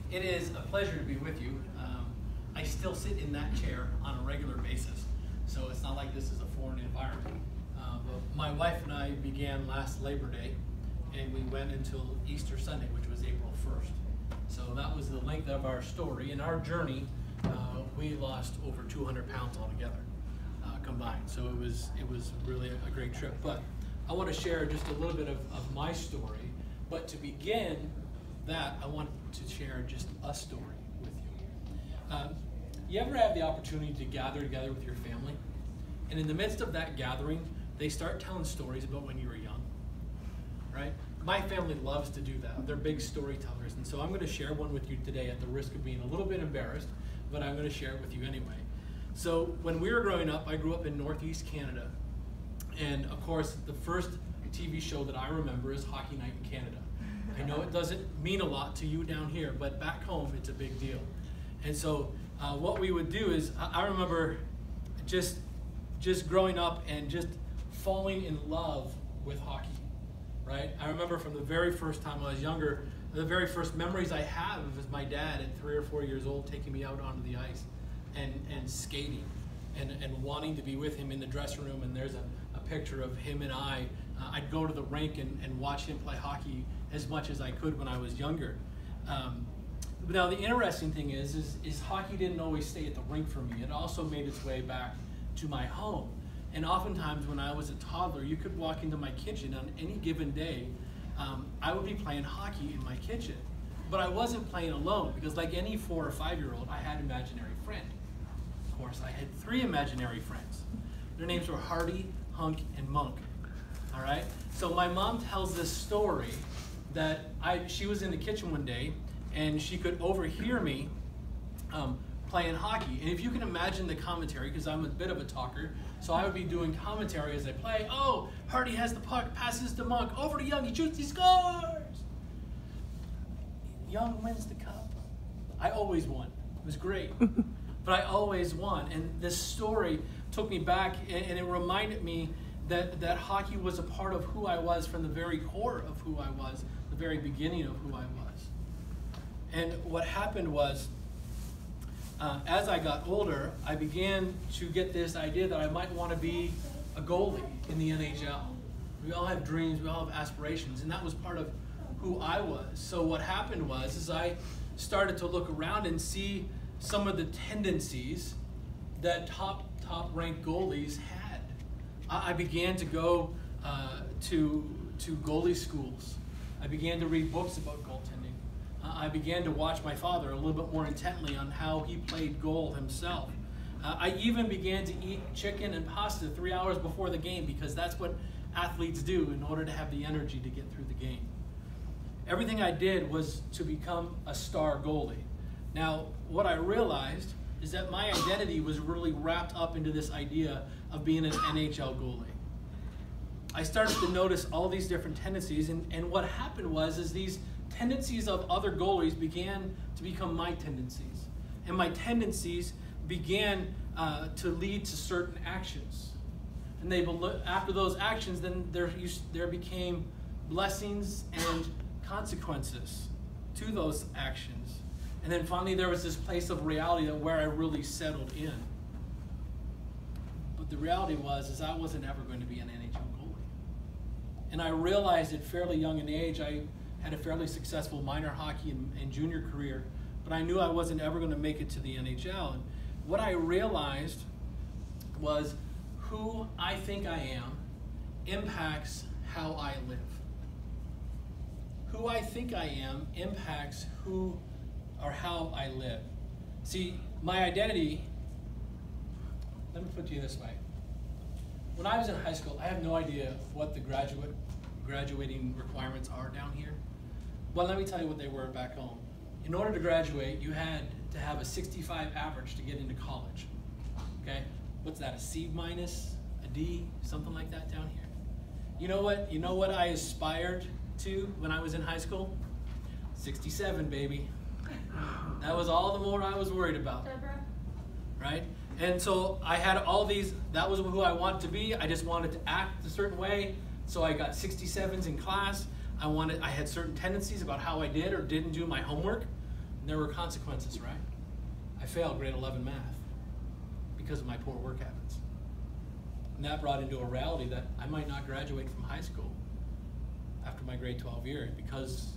It is a pleasure to be with you. I still sit in that chair on a regular basis, so it's not like this is a foreign environment. But my wife and I began last Labor Day, and we went until Easter Sunday, which was April 1st. So that was the length of our story. In our journey, we lost over 200 pounds altogether, combined. So it was really a great trip. But I want to share just a little bit of my story. But to begin that, I want to share just a story with you. You ever have the opportunity to gather together with your family? And in the midst of that gathering, they start telling stories about when you were young, right? My family loves to do that. They're big storytellers. And so I'm going to share one with you today at the risk of being a little bit embarrassed, but I'm going to share it with you anyway. So when we were growing up, I grew up in Northeast Canada. And of course, the first TV show that I remember is Hockey Night in Canada. I know it doesn't mean a lot to you down here, but back home, it's a big deal. And so what we would do is, I remember just growing up and just falling in love with hockey, right? I remember from the very first time I was younger, the very first memories I have is my dad at 3 or 4 years old taking me out onto the ice and skating and wanting to be with him in the dressing room. And there's a picture of him and I'd go to the rink and watch him play hockey as much as I could when I was younger. But now the interesting thing is hockey didn't always stay at the rink for me. It also made its way back to my home. And oftentimes when I was a toddler, you could walk into my kitchen on any given day. I would be playing hockey in my kitchen. But I wasn't playing alone because like any 4 or 5-year-old, I had an imaginary friend. Of course, I had 3 imaginary friends. Their names were Hardy, Hunk, and Monk. All right? So my mom tells this story that she was in the kitchen one day and she could overhear me playing hockey. And if you can imagine the commentary, because I'm a bit of a talker, so I would be doing commentary as I play. Oh, Hardy has the puck, passes to Monk, over to Young, he shoots, he scores! Young wins the cup. I always won. It was great. But I always won. And this story took me back, and it reminded me that hockey was a part of who I was from the very core of who I was, the very beginning of who I was. And what happened was, as I got older, I began to get this idea that I might want to be a goalie in the NHL. We all have dreams, we all have aspirations, and that was part of who I was. So what happened was I started to look around and see some of the tendencies that top-ranked goalies had. I began to go to goalie schools. I began to read books about goaltending. I began to watch my father a little bit more intently on how he played goal himself. I even began to eat chicken and pasta 3 hours before the game because that's what athletes do in order to have the energy to get through the game. Everything I did was to become a star goalie. Now, what I realized is that my identity was really wrapped up into this idea of being an NHL goalie. I started to notice all these different tendencies, and what happened was these tendencies of other goalies began to become my tendencies. And my tendencies began to lead to certain actions. And after those actions, then there became blessings and consequences to those actions. And then finally there was this place of reality where I really settled in. But the reality was I wasn't ever going to be an NHL goalie. And I realized at fairly young an age, I had a fairly successful minor hockey and junior career, but I knew I wasn't ever going to make it to the NHL. And what I realized was who I think I am impacts how I live. Who I think I am impacts who or how I live. See, my identity, let me put it to you this way. When I was in high school, I have no idea what the graduating requirements are down here. Well, let me tell you what they were back home. In order to graduate, you had to have a 65 average to get into college. Okay? What's that, a C minus, a D, something like that down here? You know what I aspired to when I was in high school? 67, baby. That was all the more I was worried about. Deborah. Right? And so I had all these, that was who I wanted to be. I just wanted to act a certain way. So I got 67s in class. I had certain tendencies about how I did or didn't do my homework. And there were consequences, right? I failed grade 11 math because of my poor work habits. And that brought into a reality that I might not graduate from high school after my grade 12 year because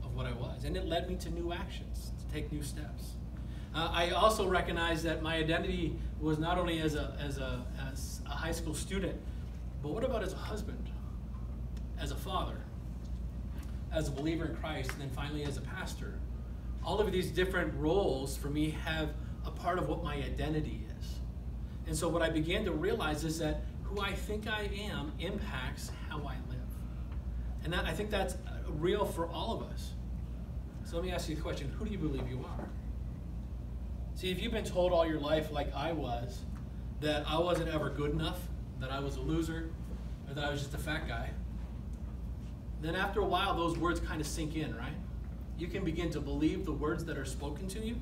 of what I was. And it led me to new actions, to take new steps. I also recognized that my identity was not only as a high school student, but what about as a husband, as a father, as a believer in Christ, and then finally as a pastor? All of these different roles for me have a part of what my identity is. And so what I began to realize is that who I think I am impacts how I live. And I think that's real for all of us. So let me ask you the question, who do you believe you are? See, if you've been told all your life, like I was, that I wasn't ever good enough, that I was a loser, or that I was just a fat guy, then after a while those words kind of sink in, right? You can begin to believe the words that are spoken to you.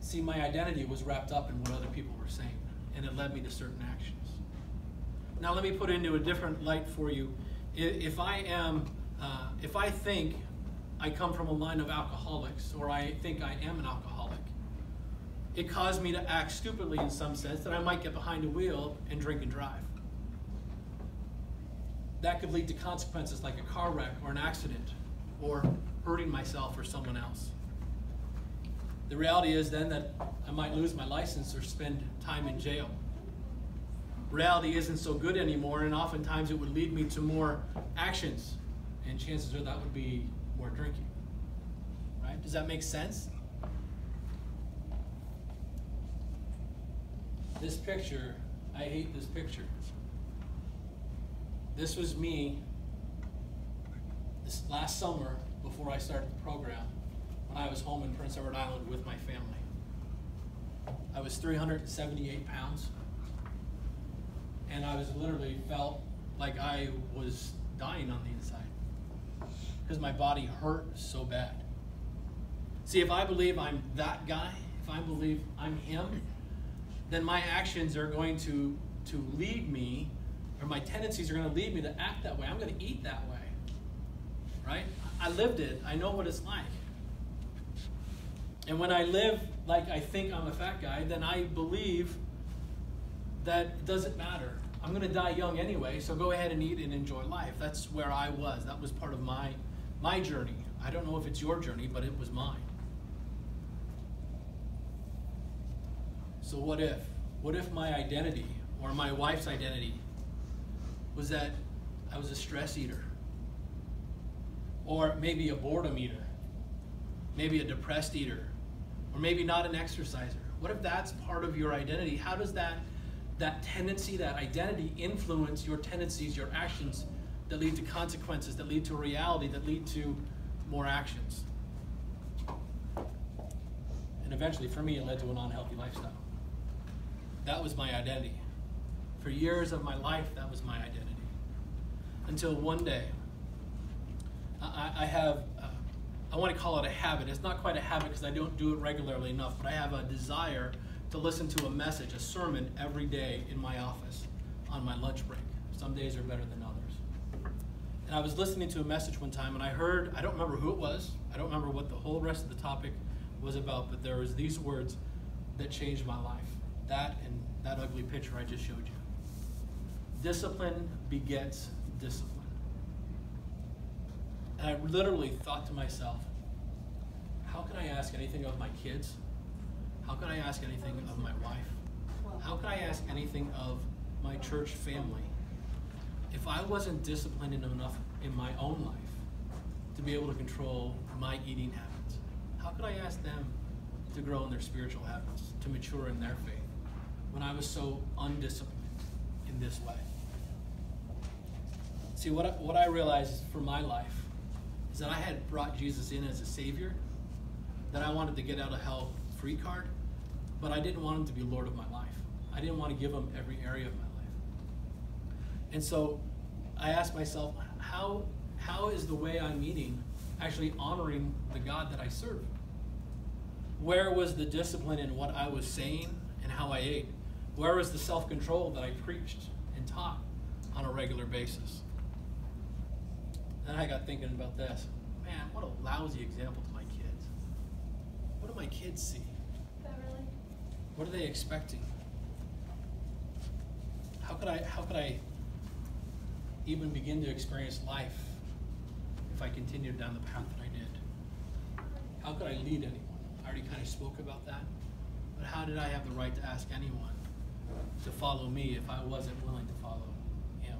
See, my identity was wrapped up in what other people were saying, and it led me to certain actions. Now let me put it into a different light for you. If I think I come from a line of alcoholics, or I think I am an alcoholic, it caused me to act stupidly in some sense, that I might get behind a wheel and drink and drive. That could lead to consequences like a car wreck or an accident, or hurting myself or someone else. The reality is then that I might lose my license or spend time in jail. Reality isn't so good anymore, and oftentimes it would lead me to more actions, and chances are that would be more drinking. Right? Does that make sense? This picture, I hate this picture. This was me this last summer before I started the program, when I was home in Prince Edward Island with my family. I was 378 pounds, and I was literally felt like I was dying on the inside because my body hurt so bad. See, if I believe I'm that guy, if I believe I'm him, then my actions are going to lead me, or my tendencies are going to lead me to act that way. I'm going to eat that way, right? I lived it. I know what it's like. And when I live like I think I'm a fat guy, then I believe that it doesn't matter. I'm going to die young anyway, so go ahead and eat and enjoy life. That's where I was. That was part of my journey. I don't know if it's your journey, but it was mine. So what if? What if my identity, or my wife's identity, was that I was a stress eater? Or maybe a boredom eater? Maybe a depressed eater? Or maybe not an exerciser? What if that's part of your identity? How does that tendency, that identity influence your tendencies, your actions that lead to consequences, that lead to reality, that lead to more actions? And eventually, for me, it led to an unhealthy lifestyle. That was my identity. For years of my life, that was my identity. Until one day, I want to call it a habit. It's not quite a habit because I don't do it regularly enough, but I have a desire to listen to a message, a sermon every day in my office on my lunch break. Some days are better than others. And I was listening to a message one time, and I heard, I don't remember who it was, I don't remember what the whole rest of the topic was about, but there was these words that changed my life. That and that ugly picture I just showed you. Discipline begets discipline. And I literally thought to myself, how can I ask anything of my kids? How can I ask anything of my wife? How can I ask anything of my church family if I wasn't disciplined enough in my own life to be able to control my eating habits? How could I ask them to grow in their spiritual habits, to mature in their faith, when I was so undisciplined in this way? See, what I realized for my life is that I had brought Jesus in as a Savior, that I wanted to get out of hell free card, but I didn't want him to be Lord of my life. I didn't want to give him every area of my life. And so I asked myself, how is the way I'm eating actually honoring the God that I serve? Where was the discipline in what I was saying and how I ate? Where was the self-control that I preached and taught on a regular basis? Then I got thinking about this. man, what a lousy example to my kids. What do my kids see? Really? What are they expecting? How could I even begin to experience life if I continued down the path that I did? How could I lead anyone? I already kind of spoke about that. But how did I have the right to ask anyone to follow me if I wasn't willing to follow him?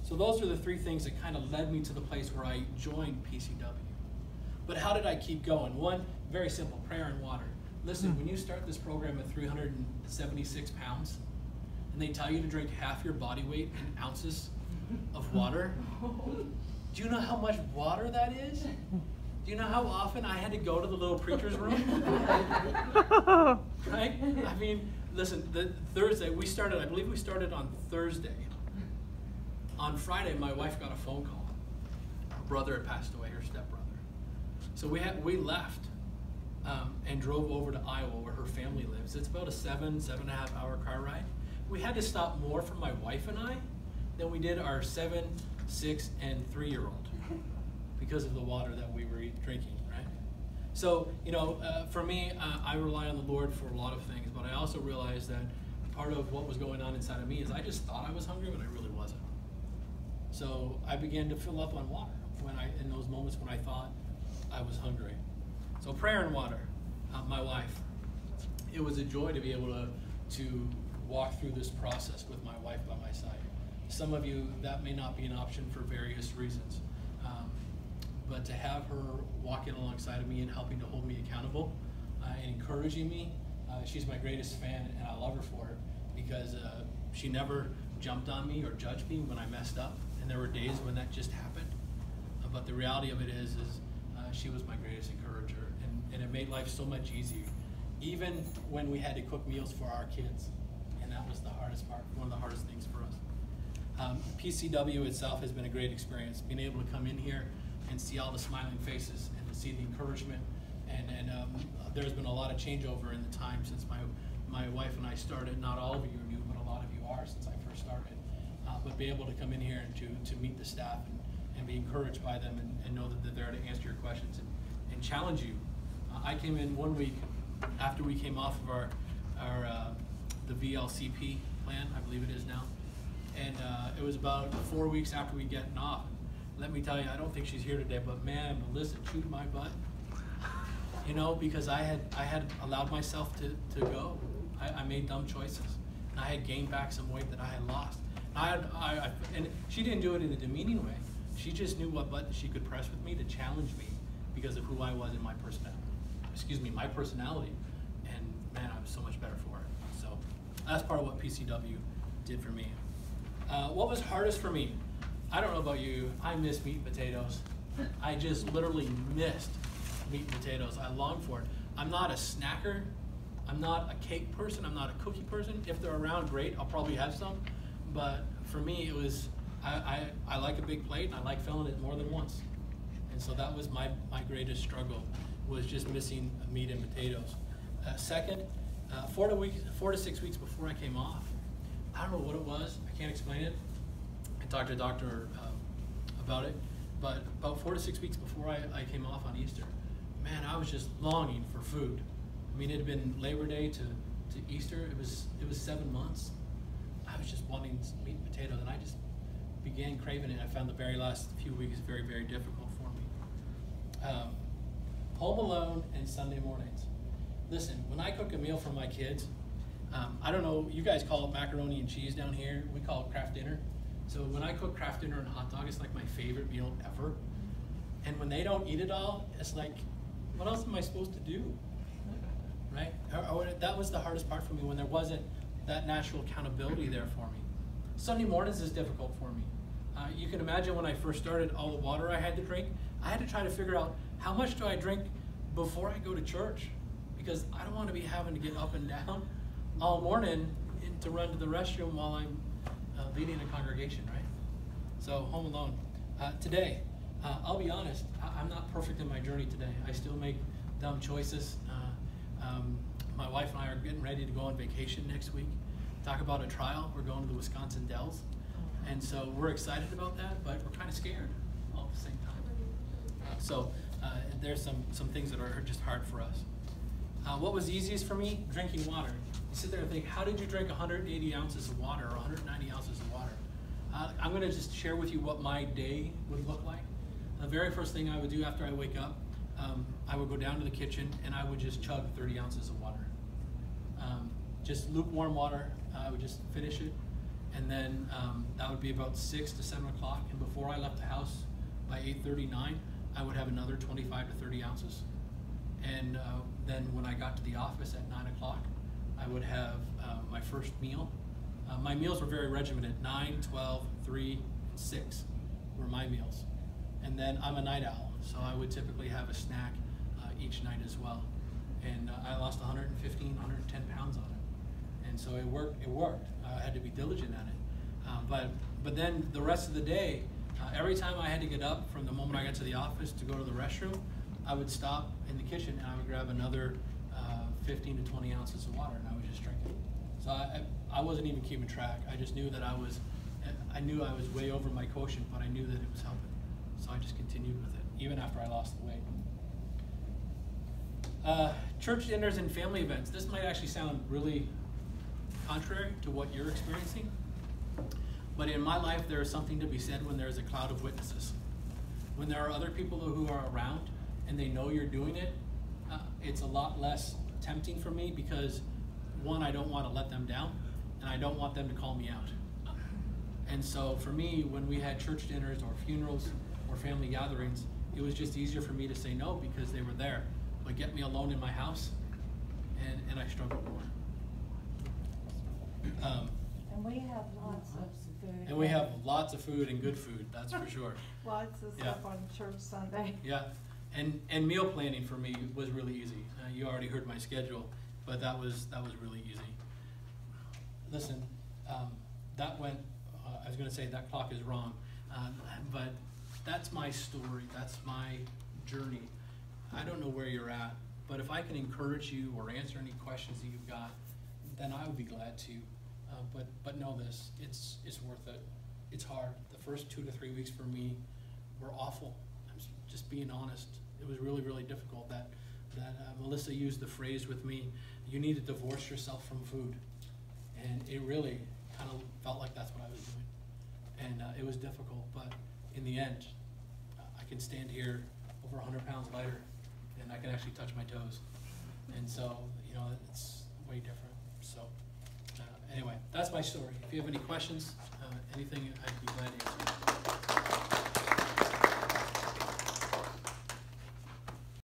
So those are the three things that kind of led me to the place where I joined PCW. But how did I keep going? One, very simple, prayer and water. Listen, when you start this program at 376 pounds, and they tell you to drink half your body weight in ounces of water, do you know how much water that is? Do you know how often I had to go to the little preacher's room? Right? I mean, listen, Thursday, I believe we started on Thursday. On Friday, my wife got a phone call. Her brother had passed away, her stepbrother. So we left and drove over to Iowa where her family lives. It's about a 7.5 hour car ride. We had to stop more for my wife and I than we did our 7, 6, and 3-year-old because of the water that we were drinking, right? So, for me, I rely on the Lord for a lot of things, but I also realized that part of what was going on inside of me is I just thought I was hungry when I really wasn't. So I began to fill up on water in those moments when I thought I was hungry. So prayer and water, my wife. It was a joy to be able to walk through this process with my wife by my side. Some of you, that may not be an option for various reasons. But to have her walking alongside of me and helping to hold me accountable and encouraging me, she's my greatest fan, and I love her for it because she never jumped on me or judged me when I messed up. And there were days when that just happened. But the reality of it is she was my greatest encourager, and it made life so much easier. Even when we had to cook meals for our kids, and that was the hardest part, one of the hardest things for us. PCW itself has been a great experience, being able to come in here and see all the smiling faces and to see the encouragement. And there's been a lot of changeover in the time since my wife and I started. Not all of you are new, but a lot of you are since I first started. But be able to come in here and to meet the staff and be encouraged by them and know that they're there to answer your questions and challenge you. I came in 1 week after we came off of the VLCP plan, I believe it is now. And it was about 4 weeks after we'd gotten off. Let me tell you, I don't think she's here today, but man, Melissa chewed my butt. Because I had allowed myself to go. I made dumb choices. And I had gained back some weight that I had lost. And she didn't do it in a demeaning way. She just knew what button she could press with me to challenge me because of who I was in my personality. And man, I was so much better for it. So that's part of what PCW did for me. What was hardest for me? I don't know about you, I miss meat and potatoes. I just literally missed meat and potatoes. I long for it. I'm not a snacker. I'm not a cake person. I'm not a cookie person. If they're around, great. I'll probably have some. But for me, it was, I like a big plate, and I like filling it more than once. And so that was my greatest struggle, was just missing meat and potatoes. Second, 4 to 6 weeks before I came off, I don't know what it was. I can't explain it. I talked to a doctor about it. But about 4 to 6 weeks before I came off on Easter, man, I was just longing for food. I mean, it had been Labor Day to Easter. It was 7 months. I was just wanting meat and potatoes, and I just began craving it. I found the very last few weeks very, very difficult for me. Home alone and Sunday mornings. Listen, when I cook a meal for my kids, I don't know, you guys call it macaroni and cheese down here. We call it Kraft dinner. So when I cook Kraft dinner and hot dog, it's like my favorite meal ever. And when they don't eat it all, it's like, what else am I supposed to do? Right? That was the hardest part for me, when there wasn't that natural accountability there for me. Sunday mornings is difficult for me. You can imagine when I first started, all the water I had to drink. I had to try to figure out, how much do I drink before I go to church? Because I don't want to be having to get up and down all morning to run to the restroom while I'm leading a congregation, right? So home alone. Today, I'll be honest, I'm not perfect in my journey today. I still make dumb choices. My wife and I are getting ready to go on vacation next week. Talk about a trial. We're going to the Wisconsin Dells. And so we're excited about that, but we're kind of scared all at the same time. So there's some things that are just hard for us. What was easiest for me? Drinking water. You sit there and think, how did you drink 180 ounces of water or 190 ounces of water? I'm going to just share with you what my day would look like. The very first thing I would do after I wake up, I would go down to the kitchen and I would just chug 30 ounces of water. Just lukewarm water. I would just finish it, and then that would be about 6 to 7 o'clock. And before I left the house by 8:39, I would have another 25 to 30 ounces. And then when I got to the office at 9 o'clock, I would have my first meal. My meals were very regimented. 9, 12, 3, and 6 were my meals. And then I'm a night owl, so I would typically have a snack each night as well. And I lost 115, 110 pounds on it. And so it worked. I had to be diligent at it. But then the rest of the day, every time I had to get up from the moment I got to the office to go to the restroom, I would stop in the kitchen and I would grab another 15 to 20 ounces of water, and I would just drink it. So I wasn't even keeping track. I just knew that I knew I was way over my quotient, but I knew that it was helping. So I just continued with it, even after I lost the weight. Church dinners and family events. This might actually sound really contrary to what you're experiencing, but in my life there is something to be said when there is a cloud of witnesses. When there are other people who are around and they know you're doing it, it's a lot less tempting for me because, one, I don't want to let them down, and I don't want them to call me out. And so for me, when we had church dinners or funerals or family gatherings, it was just easier for me to say no because they were there. But get me alone in my house, and I struggled more. And we have lots of food. And we have lots of food and good food, that's for sure. Lots of stuff on church Sunday. Yeah, and meal planning for me was really easy. You already heard my schedule, but that was really easy. Listen, that went. I was going to say that clock is wrong, but that's my story. That's my journey. I don't know where you're at, but if I can encourage you or answer any questions that you've got, then I would be glad to. But know this, it's worth it. It's hard. The first 2 to 3 weeks for me were awful. I'm just being honest. It was really, really difficult. That Melissa used the phrase with me, you need to divorce yourself from food. And it really kind of felt like that's what I was doing. And it was difficult, but in the end, I can stand here over 100 pounds lighter, and I can actually touch my toes. And so, it's way different. So anyway, that's my story. If you have any questions, anything, I'd be glad to answer.